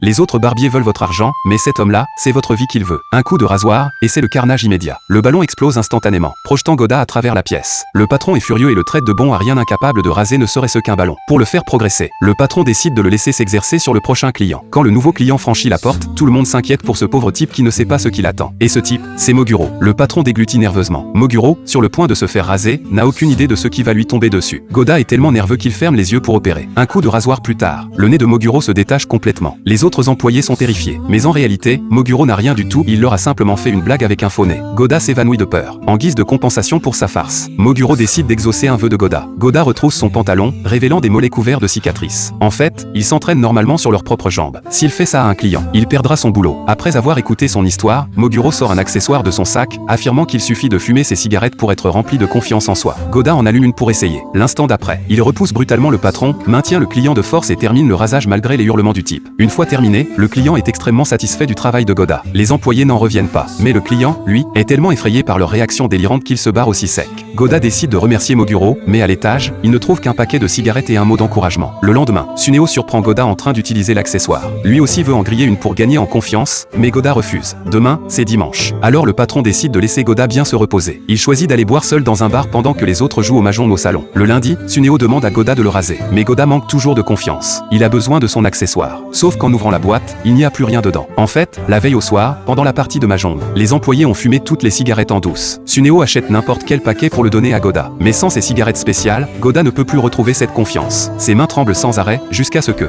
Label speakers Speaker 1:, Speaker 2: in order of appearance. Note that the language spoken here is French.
Speaker 1: Les autres barbiers veulent votre argent, mais cet homme-là, c'est votre vie qu'il veut. Un coup de rasoir, et c'est le carnage immédiat. Le ballon explose instantanément, projetant Godard à travers la pièce. Le patron est furieux et le traite de bon à rien, incapable de raser ne serait-ce qu'un ballon. Pour le faire progresser, le patron décide de le laisser s'exercer sur le prochain client. Quand le nouveau client franchit la porte, tout le monde s'inquiète pour ce pauvre type qui ne sait pas ce qu'il attend. Et ce type, c'est Moguro. Le patron déglutit nerveusement. Moguro, sur le point de se faire raser, n'a aucune idée de ce qui va lui tomber dessus. Godard est tellement nerveux qu'il ferme les yeux pour opérer. Un coup de rasoir plus tard, le nez de Moguro se détache complètement. Les autres employés sont terrifiés. Mais en réalité, Moguro n'a rien du tout, il leur a simplement fait une blague avec un faux nez. Godard s'évanouit de peur. En guise de compensation pour sa farce, Moguro décide d'exaucer un vœu de Godard. Godard retrousse son pantalon, révélant des mollets couverts de cicatrices. En fait, il s'entraîne normalement sur leurs propres jambes. S'il fait ça à un client, il perdra son boulot. Après avoir écouté son histoire, Moguro sort un accessoire de son sac, affirmant qu'il suffit de fumer ses cigarettes pour être rempli de confiance en soi. Godard en allume une pour essayer. L'instant d'après, il repousse brutalement le patron, maintient le client de force et termine le rasage malgré les hurlements du type. Une fois terminé, le client est extrêmement satisfait du travail de Godard. Les employés n'en reviennent pas. Mais le client, lui, est tellement effrayé par leur réaction délirante qu'il se barre aussi sec. Godard décide de remercier Moguro, mais à l'étage, il ne trouve qu'un paquet de cigarettes et un mot d'encouragement. Le lendemain, Tsuneo surprend Godard en train d'utiliser l'accessoire. Lui aussi veut en griller une pour gagner en confiance, mais Godard refuse. Demain, c'est dimanche. Alors le patron décide de laisser Godard bien se reposer. Il choisit d'aller boire seul dans un bar pendant que les autres jouent au mahjong au salon. Le lundi, Tsuneo demande à Godard de le raser. Mais Godard manque toujours de confiance. Il a besoin de son accessoire. Sauf qu'en ouvrant la boîte, il n'y a plus rien dedans. En fait, la veille au soir, pendant la partie de mahjong, les employés ont fumé toutes les cigarettes en douce. Tsuneo achète n'importe quel paquet pour le donner à Godard. Mais sans ces cigarettes spéciales, Godard ne peut plus retrouver cette confiance. Ses mains tremblent sans arrêt, jusqu'à ce que